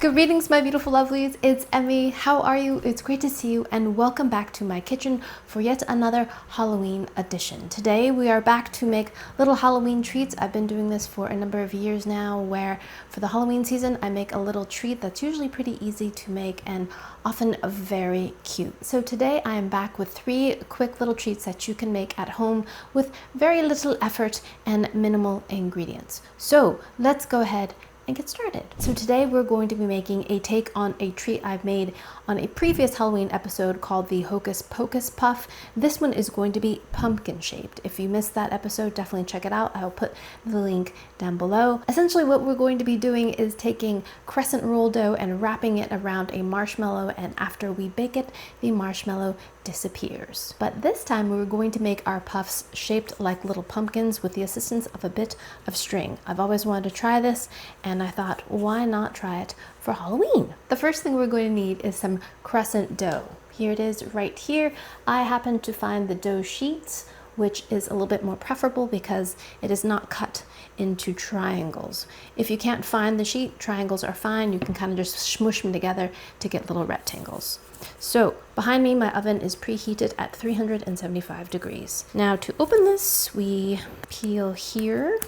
Good greetings, my beautiful lovelies. It's Emmy. How are you? It's great to see you, and welcome back to my kitchen for yet another Halloween edition. Today we are back to make little Halloween treats. I've been doing this for a number of years now, where for the Halloween season I make a little treat that's usually pretty easy to make and often very cute. So today I am back with 3 quick little treats that you can make at home with very little effort and minimal ingredients. So let's go ahead and get started. So today we're going to be making a take on a treat I've made on a previous Halloween episode called the Hocus Pocus Puff. This one is going to be pumpkin shaped. If you missed that episode, definitely check it out. I'll put the link down below. Essentially what we're going to be doing is taking crescent roll dough and wrapping it around a marshmallow, and after we bake it, the marshmallow disappears. But this time we're going to make our puffs shaped like little pumpkins with the assistance of a bit of string. I've always wanted to try this, and I thought, why not try it for Halloween? The first thing we're going to need is some crescent dough. Here it is right here. I happen to find the dough sheets, which is a little bit more preferable because it is not cut into triangles. If you can't find the sheet, triangles are fine. You can kind of just smush them together to get little rectangles. So behind me, my oven is preheated at 375 degrees. Now to open this, we peel here.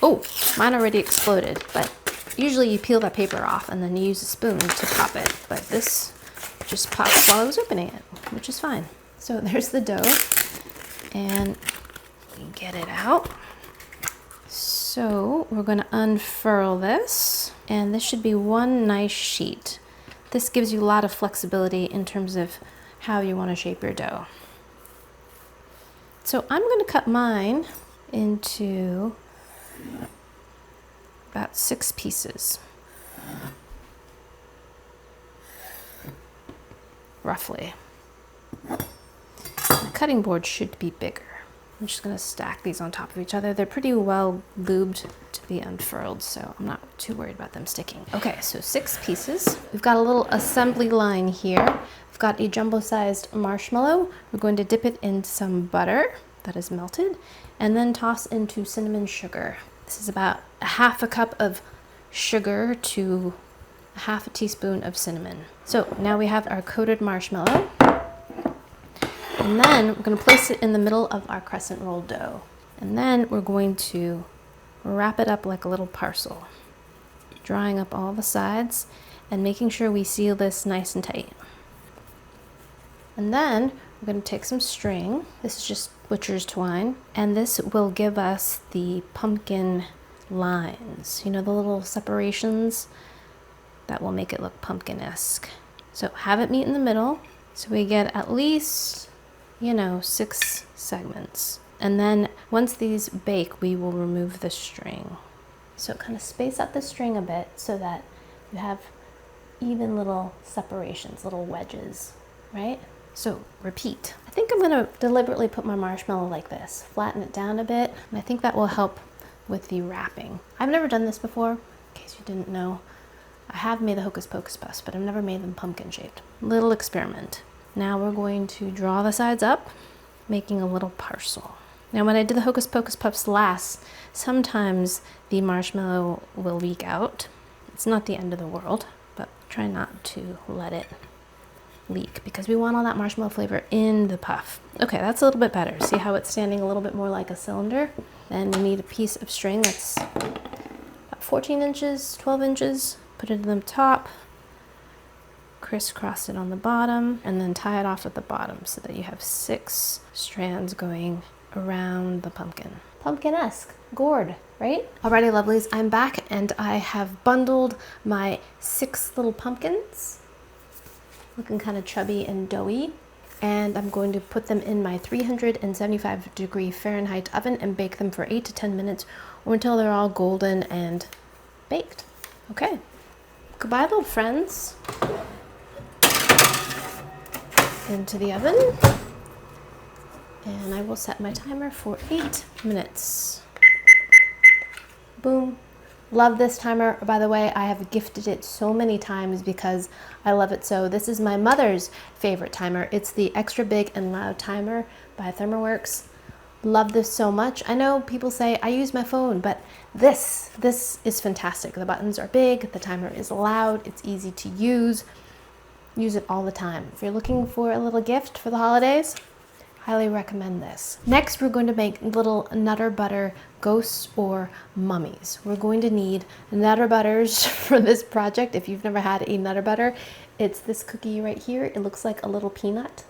Oh, mine already exploded, but usually you peel that paper off and then you use a spoon to pop it, but this just popped while I was opening it, which is fine. So there's the dough, and we get it out. So we're going to unfurl this, and this should be one nice sheet. This gives you a lot of flexibility in terms of how you want to shape your dough. So I'm going to cut mine into about 6 pieces, roughly. The cutting board should be bigger. I'm just going to stack these on top of each other. They're pretty well lubed to be unfurled, so I'm not too worried about them sticking. Okay, so 6 pieces. We've got a little assembly line here. We've got a jumbo-sized marshmallow. We're going to dip it in some butter that is melted, and then toss into cinnamon sugar. This is about a half a cup of sugar to a half a teaspoon of cinnamon. So now we have our coated marshmallow. And then we're going to place it in the middle of our crescent roll dough. And then we're going to wrap it up like a little parcel, drawing up all the sides and making sure we seal this nice and tight. And then we're going to take some string. This is just butcher's twine, and this will give us the pumpkin lines. You know, the little separations that will make it look pumpkin-esque. So have it meet in the middle, so we get at least, 6 segments. And then once these bake, we will remove the string. So kind of space out the string a bit so that you have even little separations, little wedges, right? So repeat. I think I'm going to deliberately put my marshmallow like this, flatten it down a bit, and I think that will help with the wrapping. I've never done this before, in case you didn't know. I have made the Hocus Pocus Puffs, but I've never made them pumpkin shaped. Little experiment. Now we're going to draw the sides up, making a little parcel. Now when I did the Hocus Pocus Puffs last, sometimes the marshmallow will leak out. It's not the end of the world, but try not to let it leak because we want all that marshmallow flavor in the puff. Okay, that's a little bit better. See how it's standing a little bit more like a cylinder? Then we need a piece of string that's about 14 inches, 12 inches. Put it in the top, crisscross it on the bottom, and then tie it off at the bottom so that you have 6 strands going around the pumpkin. Pumpkin-esque, gourd, right? Alrighty, lovelies, I'm back and I have bundled my 6 little pumpkins, looking kind of chubby and doughy, and I'm going to put them in my 375 degree Fahrenheit oven and bake them for 8 to 10 minutes or until they're all golden and baked. Okay, goodbye little friends. Into the oven, and I will set my timer for 8 minutes. Boom, Love this timer. By the way, I have gifted it so many times because I love it so. This is my mother's favorite timer. It's the Extra Big and Loud timer by ThermoWorks. Love this so much. I know people say I use my phone, but this is fantastic. The buttons are big, the timer is loud, it's easy to use. Use it all the time. If you're looking for a little gift for the holidays, highly recommend this. Next, we're going to make little Nutter Butter ghosts or mummies. We're going to need Nutter Butters for this project. If you've never had a Nutter Butter, it's this cookie right here. It looks like a little peanut,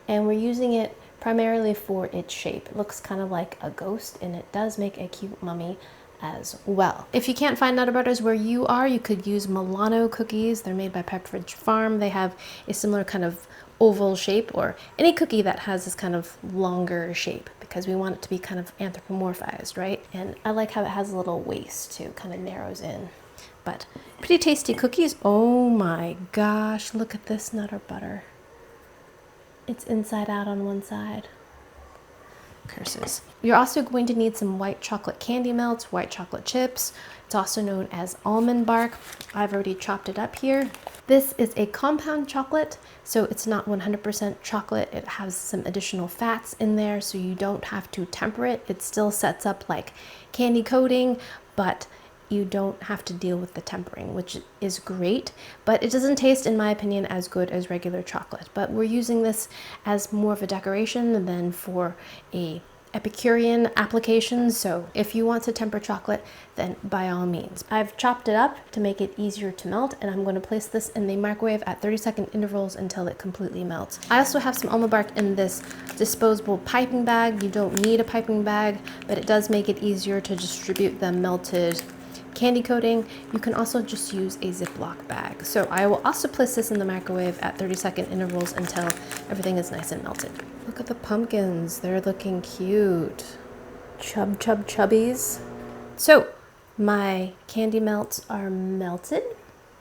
and we're using it primarily for its shape. It looks kind of like a ghost, and it does make a cute mummy as well. If you can't find Nutter Butters where you are, you could use Milano cookies. They're made by Pepperidge Farm. They have a similar kind of oval shape, or any cookie that has this kind of longer shape, because we want it to be kind of anthropomorphized, right? And I like how it has a little waist too, kind of narrows in. But pretty tasty cookies. Oh my gosh, look at this Nutter Butter. It's inside out on one side. Curses. You're also going to need some white chocolate candy melts, white chocolate chips. It's also known as almond bark. I've already chopped it up here. This is a compound chocolate, so it's not 100% chocolate. It has some additional fats in there, so you don't have to temper it. It still sets up like candy coating, but you don't have to deal with the tempering, which is great, but it doesn't taste, in my opinion, as good as regular chocolate. But we're using this as more of a decoration than for a Epicurean application, so if you want to temper chocolate, then by all means. I've chopped it up to make it easier to melt, and I'm going to place this in the microwave at 30-second intervals until it completely melts. I also have some almond bark in this disposable piping bag. You don't need a piping bag, but it does make it easier to distribute the melted candy coating. You can also just use a Ziploc bag. So I will also place this in the microwave at 30-second intervals until everything is nice and melted. Look at the pumpkins, they're looking cute. Chubbies. So my candy melts are melted,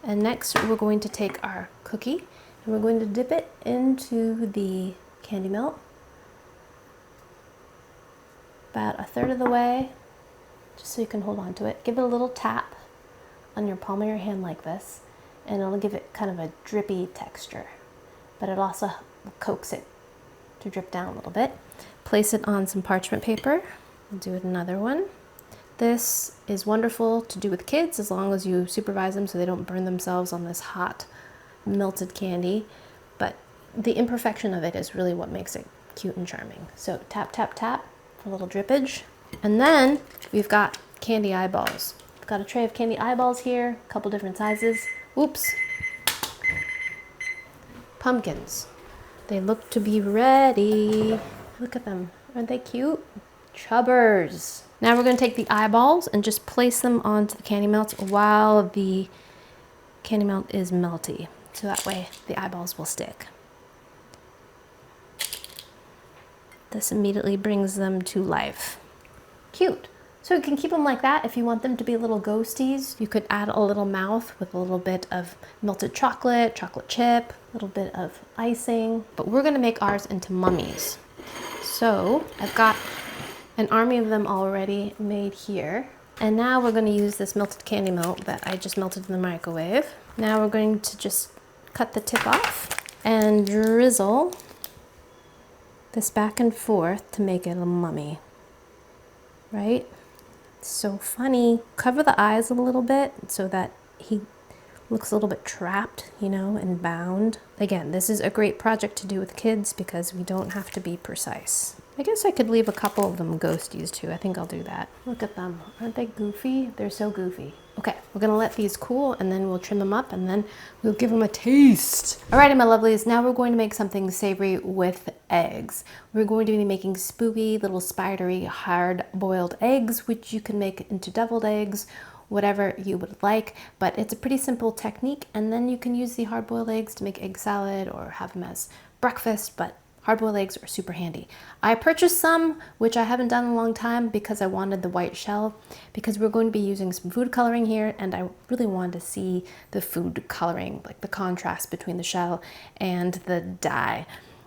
and next we're going to take our cookie and we're going to dip it into the candy melt about a third of the way, just so you can hold on to it. Give it a little tap on your palm of your hand like this, and it'll give it kind of a drippy texture, but it also coax it to drip down a little bit. Place it on some parchment paper. I'll do another one. This is wonderful to do with kids as long as you supervise them so they don't burn themselves on this hot melted candy, but the imperfection of it is really what makes it cute and charming. So tap, tap, tap for a little drippage. And then we've got candy eyeballs. I've got a tray of candy eyeballs here, a couple different sizes. Oops. Pumpkins. They look to be ready. Look at them. Aren't they cute? Chubbers. Now we're going to take the eyeballs and just place them onto the candy melts while the candy melt is melty. So that way the eyeballs will stick. This immediately brings them to life. Cute. So you can keep them like that. If you want them to be little ghosties, you could add a little mouth with a little bit of melted chocolate, chocolate chip, a little bit of icing. But we're going to make ours into mummies. So I've got an army of them already made here. And now we're going to use this melted candy melt that I just melted in the microwave. Now we're going to just cut the tip off and drizzle this back and forth to make it a mummy. Right? So funny. Cover the eyes a little bit so that he looks a little bit trapped, you know, and bound. Again, this is a great project to do with kids because we don't have to be precise. I guess I could leave a couple of them ghosties too. I think I'll do that. Look at them. Aren't they goofy? They're so goofy. Okay, we're gonna let these cool and then we'll trim them up and then we'll give them a taste. Alrighty, my lovelies, now we're going to make something savory with eggs. We're going to be making spooky little spidery hard-boiled eggs, which you can make into deviled eggs, whatever you would like, but it's a pretty simple technique, and then you can use the hard-boiled eggs to make egg salad or have them as breakfast, but hard-boiled eggs are super handy. I purchased some, which I haven't done in a long time because I wanted the white shell, because we're going to be using some food coloring here, and I really wanted to see the food coloring, like the contrast between the shell and the dye.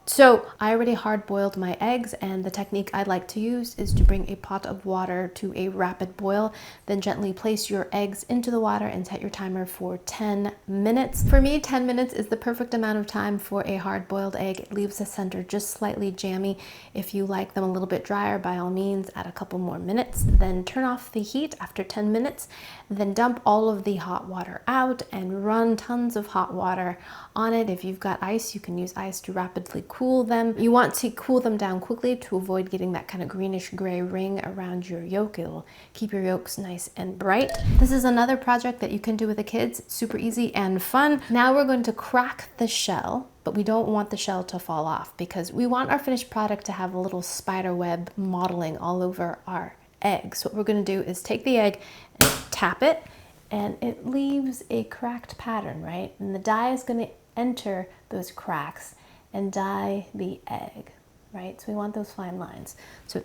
So I already hard boiled my eggs, and the technique I like to use is to bring a pot of water to a rapid boil, then gently place your eggs into the water and set your timer for 10 minutes. For me, 10 minutes is the perfect amount of time for a hard boiled egg. It leaves the center just slightly jammy. If you like them a little bit drier, by all means, add a couple more minutes, then turn off the heat after 10 minutes, then dump all of the hot water out and run tons of hot water on it. If you've got ice, you can use ice to rapidly cool them. You want to cool them down quickly to avoid getting that kind of greenish gray ring around your yolk. It'll keep your yolks nice and bright. This is another project that you can do with the kids. It's super easy and fun. Now we're going to crack the shell, but we don't want the shell to fall off because we want our finished product to have a little spider web modeling all over our egg. So what we're going to do is take the egg and tap it, and it leaves a cracked pattern, right? And the dye is going to enter those cracks and dye the egg, right? So we want those fine lines. So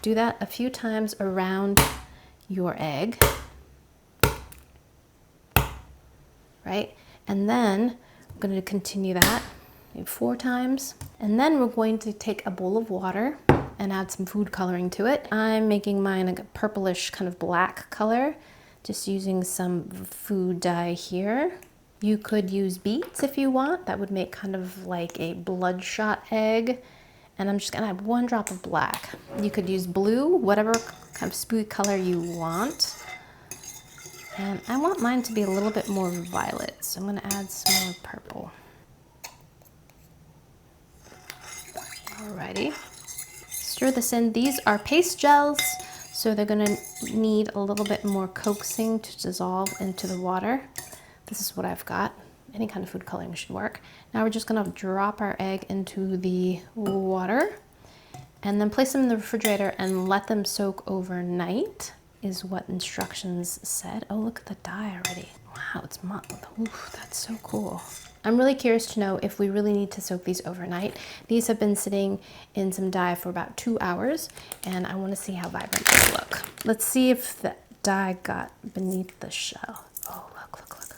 do that a few times around your egg, right? And then I'm going to continue that 4 times. And then we're going to take a bowl of water and add some food coloring to it. I'm making mine like a purplish kind of black color, just using some food dye here. You could use beets if you want. That would make kind of like a bloodshot egg. And I'm just gonna add 1 drop of black. You could use blue, whatever kind of spooky color you want. And I want mine to be a little bit more violet, so I'm gonna add some more purple. Alrighty. Stir this in. These are paste gels, so they're gonna need a little bit more coaxing to dissolve into the water. This is what I've got. Any kind of food coloring should work. Now we're just gonna drop our egg into the water and then place them in the refrigerator and let them soak overnight, is what instructions said. Oh, look at the dye already. Wow, it's mottled. Oof, that's so cool. I'm really curious to know if we really need to soak these overnight. These have been sitting in some dye for about 2 hours, and I wanna see how vibrant they look. Let's see if the dye got beneath the shell. Oh, look, look, look.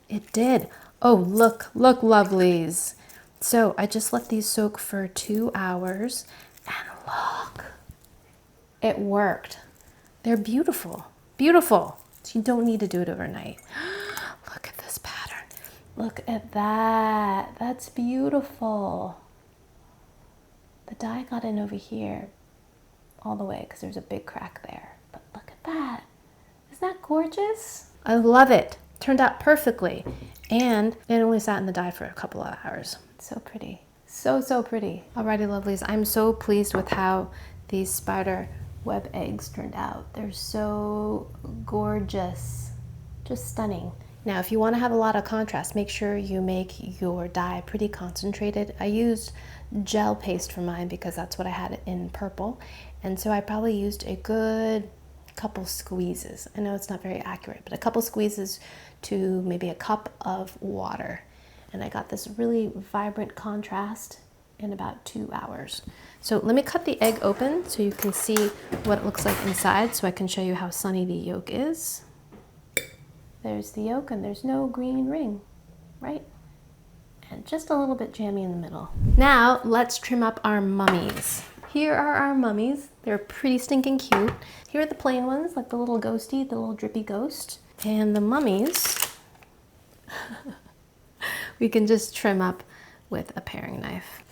It did. Oh, look, look, lovelies. So I just let these soak for 2 hours, and look, it worked. They're beautiful, beautiful. So you don't need to do it overnight. Look at this pattern. Look at that. That's beautiful. The dye got in over here all the way because there's a big crack there. But look at that. Isn't that gorgeous? I love it. Turned out perfectly. And it only sat in the dye for a couple of hours. So pretty. So, so pretty. Alrighty, lovelies. I'm so pleased with how these spider web eggs turned out. They're so gorgeous. Just stunning. Now, if you want to have a lot of contrast, make sure you make your dye pretty concentrated. I used gel paste for mine because that's what I had in purple. And so I probably used a good couple squeezes. I know it's not very accurate, but a couple squeezes to maybe a cup of water. And I got this really vibrant contrast in about 2 hours. So let me cut the egg open so you can see what it looks like inside, so I can show you how sunny the yolk is. There's the yolk and there's no green ring, right? And just a little bit jammy in the middle. Now let's trim up our mummies. Here are our mummies. They're pretty stinking cute. Here are the plain ones, like the little ghosty, the little drippy ghost. And the mummies, we can just trim up with a paring knife.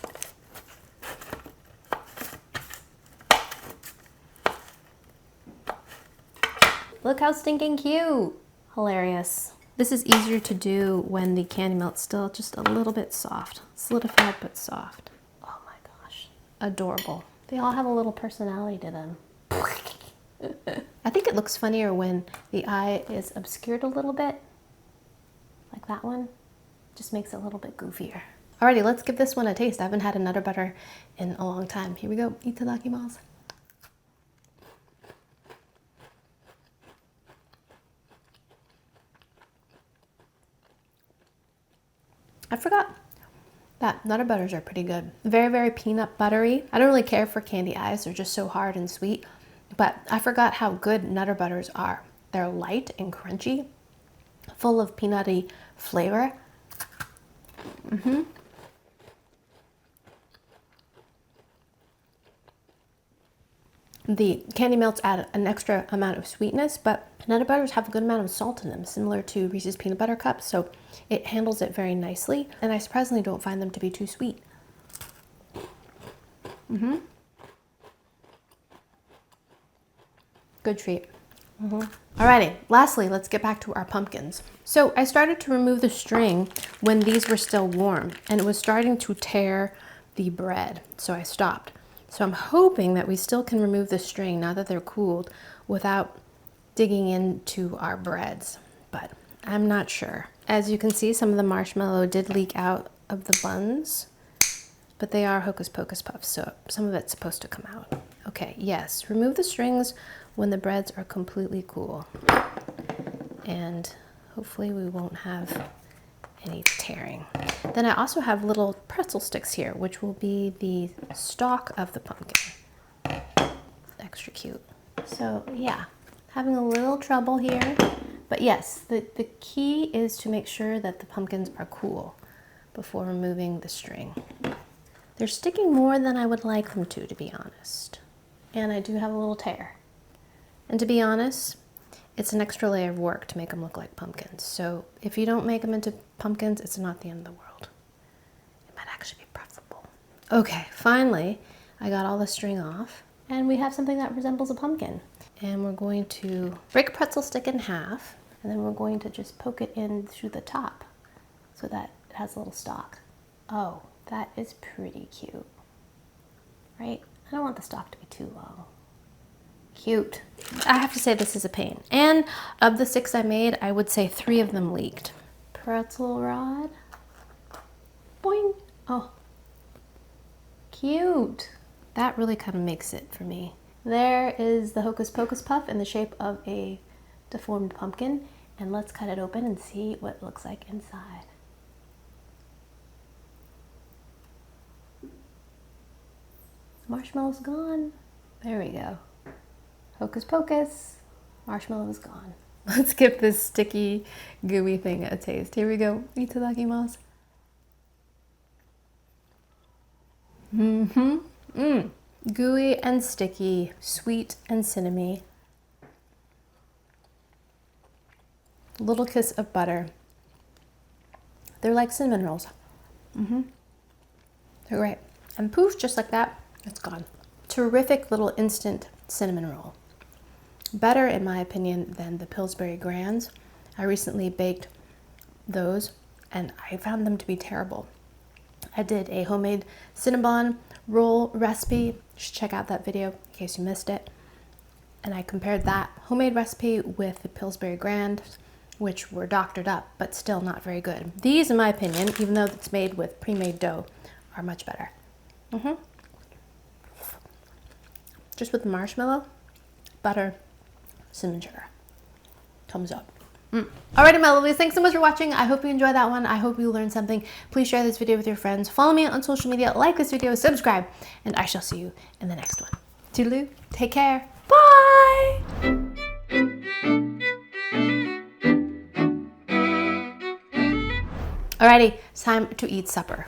Look how stinking cute. Hilarious. This is easier to do when the candy melt's still just a little bit soft. Solidified but soft. Oh my gosh. Adorable. They all have a little personality to them. I think it looks funnier when the eye is obscured a little bit. Like that one. Just makes it a little bit goofier. Alrighty, let's give this one a taste. I haven't had a Nutter Butter in a long time. Here we go. Itadakimasu. I forgot that Nutter Butters are pretty good. Very, very peanut buttery. I don't really care for candy eyes. They're just so hard and sweet. But I forgot how good Nutter Butters are. They're light and crunchy, full of peanutty flavor. The candy melts add an extra amount of sweetness, but Nutter Butters have a good amount of salt in them, similar to Reese's Peanut Butter Cups, so it handles it very nicely, and I surprisingly don't find them to be too sweet. Good treat. Alrighty, lastly, let's get back to our pumpkins. So I started to remove the string when these were still warm, and it was starting to tear the bread, so I stopped. So I'm hoping that we still can remove the string now that they're cooled without digging into our breads, but I'm not sure. As you can see, some of the marshmallow did leak out of the buns, but they are Hocus Pocus puffs, so some of it's supposed to come out. Okay, yes, remove the strings when the breads are completely cool. And hopefully we won't have any tearing. Then I also have little pretzel sticks here, which will be the stalk of the pumpkin. Extra cute. So yeah, having a little trouble here. But yes, the key is to make sure that the pumpkins are cool before removing the string. They're sticking more than I would like them to be honest. And I do have a little tear. And to be honest, it's an extra layer of work to make them look like pumpkins. So if you don't make them into pumpkins, it's not the end of the world. It might actually be preferable. Okay, finally, I got all the string off, and we have something that resembles a pumpkin. And we're going to break a pretzel stick in half, and then we're going to just poke it in through the top so that it has a little stalk. Oh, that is pretty cute, right? I don't want the stalk to be too long. Cute. I have to say this is a pain. And of the 6 I made, I would say 3 of them leaked. Pretzel rod. Boing. Oh, cute. That really kind of makes it for me. There is the Hocus Pocus puff in the shape of a deformed pumpkin. And let's cut it open and see what it looks like inside. Marshmallow's gone. There we go. Hocus Pocus, marshmallow is gone. Let's give this sticky, gooey thing a taste. Here we go. Itadakimasu. Gooey and sticky, sweet and cinnamony. Little kiss of butter. They're like cinnamon rolls. They're great. And poof, just like that, it's gone. Terrific little instant cinnamon roll. Better, in my opinion, than the Pillsbury Grands. I recently baked those and I found them to be terrible. I did a homemade Cinnabon roll recipe. You should check out that video in case you missed it. And I compared that homemade recipe with the Pillsbury Grands, which were doctored up, but still not very good. These, in my opinion, even though it's made with pre-made dough, are much better. Just with the marshmallow, butter, cinnamon sugar. Thumbs up. Alrighty, my lovelies, thanks so much for watching. I hope you enjoyed that one. I hope you learned something. Please share this video with your friends. Follow me on social media, like this video, subscribe, and I shall see you in the next one. Toodaloo, take care, bye! Alrighty, it's time to eat supper.